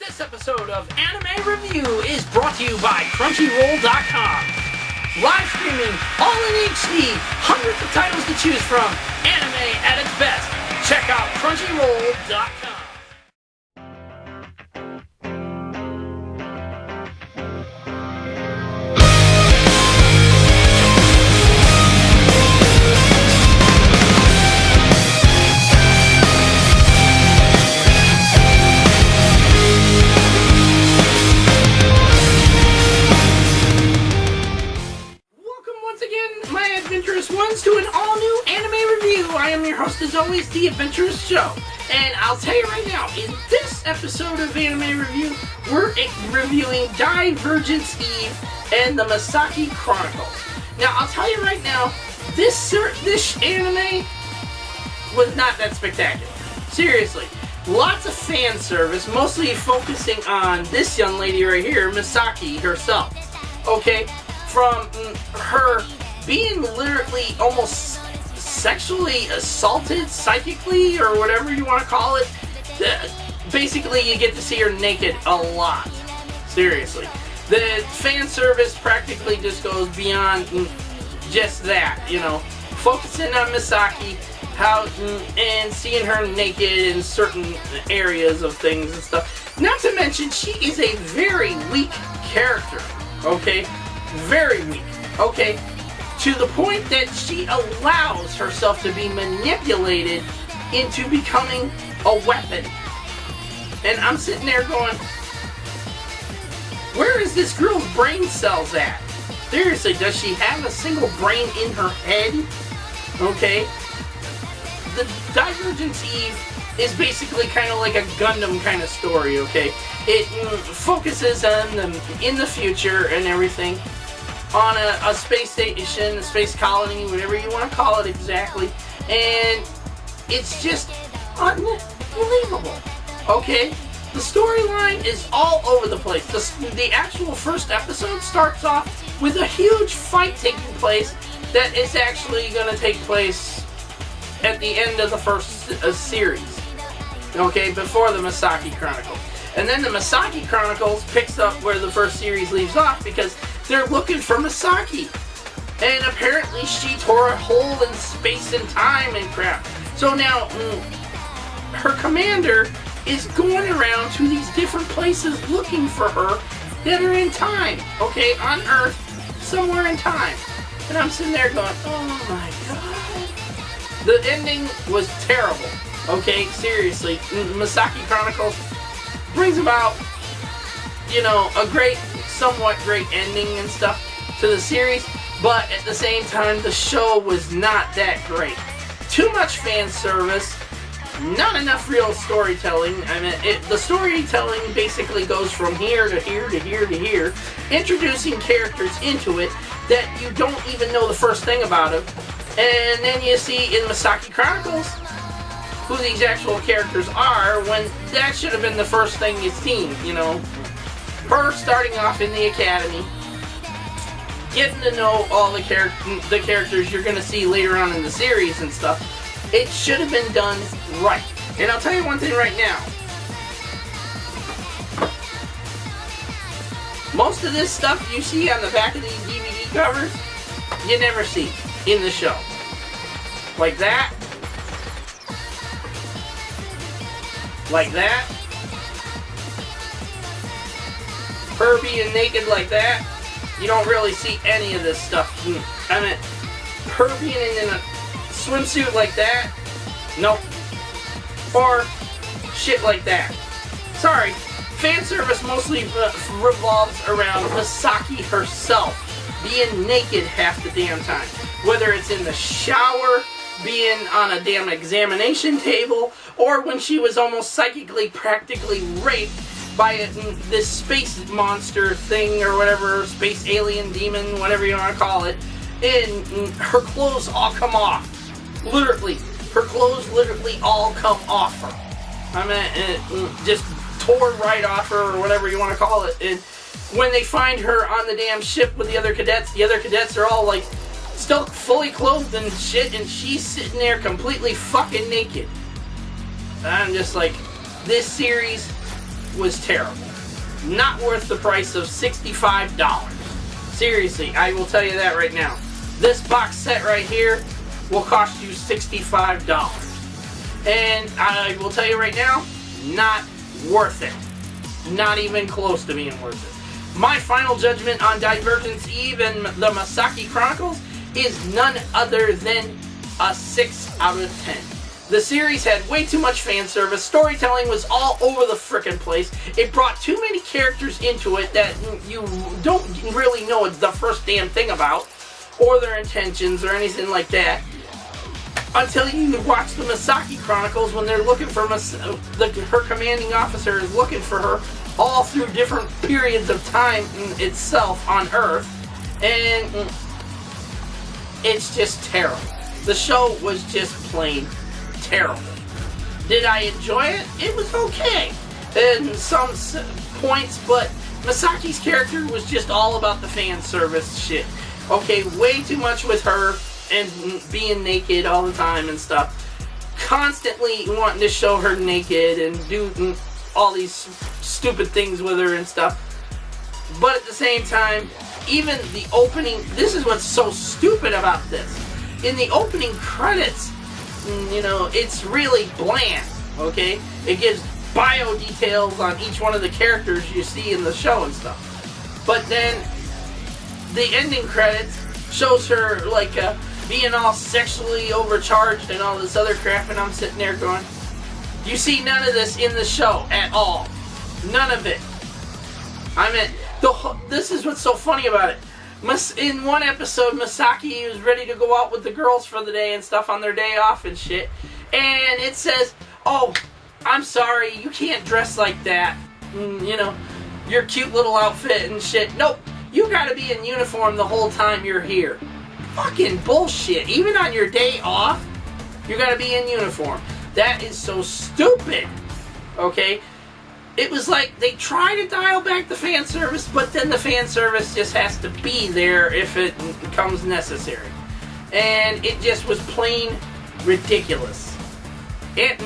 This episode of Anime Review is brought to you by Crunchyroll.com. Live streaming, all in HD, hundreds of titles to choose from, anime at its best. Check out Crunchyroll.com. Adventurous ones to an all-new anime review. I am your host, as always, The Adventurous Show. And I'll tell you right now, in this episode of Anime Review, we're reviewing Divergence Eve and the Misaki Chronicles. Now, I'll tell you right now, this anime was not that spectacular. Seriously. Lots of fan service, mostly focusing on this young lady right here, Misaki herself. Okay? From her being literally almost sexually assaulted psychically, or whatever you want to call it. Basically, you get to see her naked a lot. Seriously. The fan service practically just goes beyond just that, you know. Focusing on Misaki, and seeing her naked in certain areas of things and stuff. Not to mention, she is a very weak character, okay? Very weak, okay? To the point that she allows herself to be manipulated into becoming a weapon. And I'm sitting there going, where is this girl's brain cells at? Seriously, does she have a single brain in her head? Okay. The Divergence Eve is basically kind of like a Gundam kind of story, okay? It focuses on them in the future and everything. On a space station, a space colony, whatever you want to call it exactly. And it's just unbelievable. Okay? The storyline is all over the place. The actual first episode starts off with a huge fight taking place that is actually going to take place at the end of the first series. Okay? Before the Misaki Chronicles. And then the Misaki Chronicles picks up where the first series leaves off because they're looking for Misaki. And apparently she tore a hole in space and time and crap. So now, her commander is going around to these different places looking for her that are in time. Okay, on Earth, somewhere in time. And I'm sitting there going, oh my god. The ending was terrible. Okay, seriously. Misaki Chronicles brings about, you know, a somewhat great ending and stuff to the series, but at the same time, the show was not that great. Too much fan service, not enough real storytelling. I mean, the storytelling basically goes from here to here to here to here, introducing characters into it that you don't even know the first thing about them, and then you see in Misaki Chronicles who these actual characters are, when that should have been the first thing you've seen, you know. Her starting off in the academy, getting to know all the characters you're going to see later on in the series and stuff. It should have been done right. And I'll tell you one thing right now. Most of this stuff you see on the back of these DVD covers, you never see in the show. Like that. Like that. Her being naked like that. You don't really see any of this stuff. I mean, her being in a swimsuit like that. Nope. Or shit like that. Sorry. Fan service mostly revolves around Misaki herself being naked half the damn time. Whether it's in the shower, being on a damn examination table, or when she was almost psychically practically raped by this space monster thing or whatever, space alien demon, whatever you want to call it, and her clothes all come off. Literally. Her clothes literally all come off her. I mean, just tore right off her, or whatever you want to call it. And when they find her on the damn ship with the other cadets are all like still fully clothed and shit, and she's sitting there completely fucking naked. I'm just like, this series was terrible. Not worth the price of $65. Seriously, I will tell you that right now. This box set right here will cost you $65. And I will tell you right now, not worth it. Not even close to being worth it. My final judgment on Divergence Eve and the Misaki Chronicles is none other than a 6 out of 10. The series had way too much fan service. Storytelling was all over the frickin' place. It brought too many characters into it that you don't really know the first damn thing about, or their intentions, or anything like that, until you watch the Misaki Chronicles when they're looking for her commanding officer is looking for her all through different periods of time itself on Earth, and it's just terrible. The show was just plain terrible. Did I enjoy it? It was okay in some points, but Misaki's character was just all about the fan service shit. Okay, way too much with her and being naked all the time and stuff. Constantly wanting to show her naked and do all these stupid things with her and stuff. But at the same time, even the opening, this is what's so stupid about this. In the opening credits, you know, it's really bland, okay? It gives bio details on each one of the characters you see in the show and stuff. But then the ending credits shows her like being all sexually overcharged and all this other crap, and I'm sitting there going, you see none of this in the show at all. None of it. I mean, this is what's so funny about it. In one episode, Misaki was ready to go out with the girls for the day and stuff on their day off and shit. And it says, oh, I'm sorry, you can't dress like that. You know, your cute little outfit and shit. Nope, you gotta be in uniform the whole time you're here. Fucking bullshit. Even on your day off, you gotta be in uniform. That is so stupid. Okay? It was like they try to dial back the fan service, but then the fan service just has to be there if it becomes necessary. And it just was plain ridiculous. And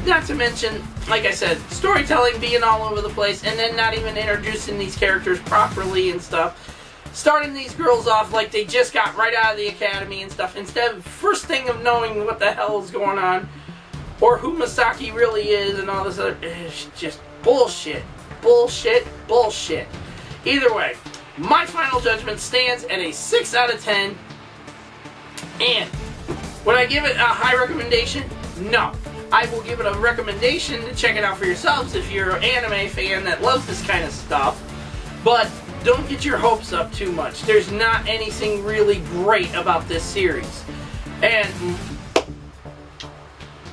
not to mention, like I said, storytelling being all over the place, and then not even introducing these characters properly and stuff. Starting these girls off like they just got right out of the academy and stuff, instead of first thing of knowing what the hell is going on, or who Misaki really is and all this other, it's just bullshit. Bullshit. Bullshit. Either way, my final judgment stands at a 6 out of 10. And would I give it a high recommendation? No. I will give it a recommendation to check it out for yourselves if you're an anime fan that loves this kind of stuff. But don't get your hopes up too much. There's not anything really great about this series. And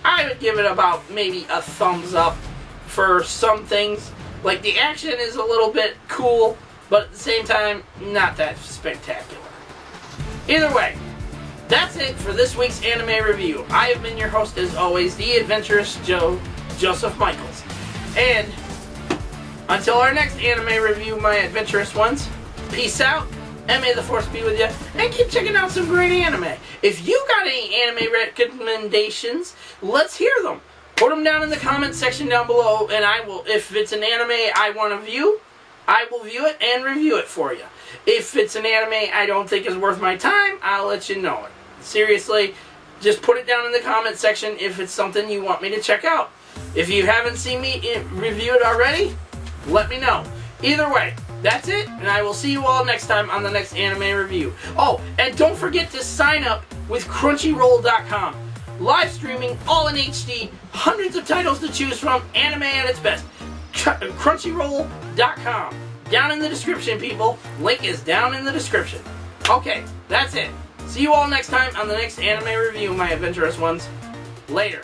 I would give it about maybe a thumbs up for some things. Like, the action is a little bit cool, but at the same time, not that spectacular. Either way, that's it for this week's anime review. I have been your host, as always, the Adventurous Joseph Michaels. And until our next anime review, my adventurous ones, peace out, and may the force be with you, and keep checking out some great anime. If you got any anime recommendations, let's hear them. Put them down in the comment section down below, and I will, if it's an anime I want to view, I will view it and review it for you. If it's an anime I don't think is worth my time, I'll let you know it. Seriously, just put it down in the comment section if it's something you want me to check out. If you haven't seen me review it already, let me know. Either way, that's it, and I will see you all next time on the next anime review. Oh, and don't forget to sign up with Crunchyroll.com. Live streaming, all in HD, hundreds of titles to choose from, anime at its best. Crunchyroll.com. Down in the description, people. Link is down in the description. Okay, that's it. See you all next time on the next anime review, my adventurous ones. Later.